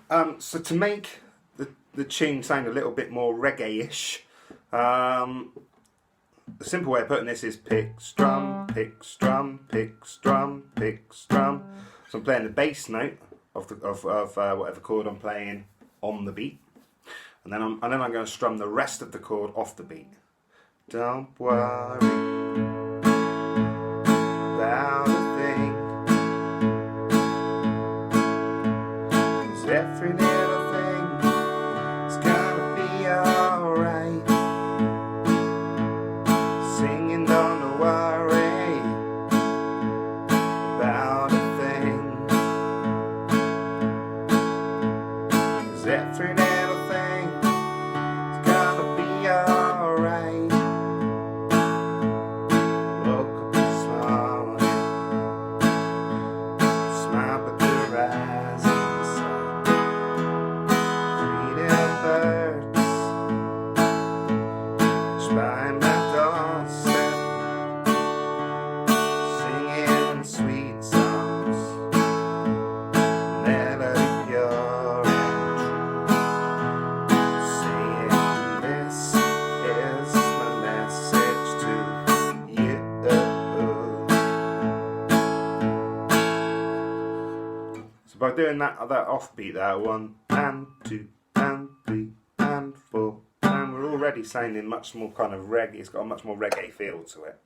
So to make the tune sound a little bit more reggae-ish, the simple way of putting this is pick, strum, pick, strum, pick, strum, pick, strum. So I'm playing the bass note of whatever chord I'm playing on the beat, and then I'm going to strum the rest of the chord off the beat. Don't worry about a thing, 'cause every little thing is gonna be alright. Singing, don't worry about a thing, 'cause every little thing is gonna be alright. Woke up this morning, smiled at the rising sun. Three little birds by my doorstep, singing sweet songs, melody pure and true, saying this is my message to you. So by doing that offbeat there, 1 and 2 and 3 and 4, and we're already sounding much more kind of reggae. It's got a much more reggae feel to it.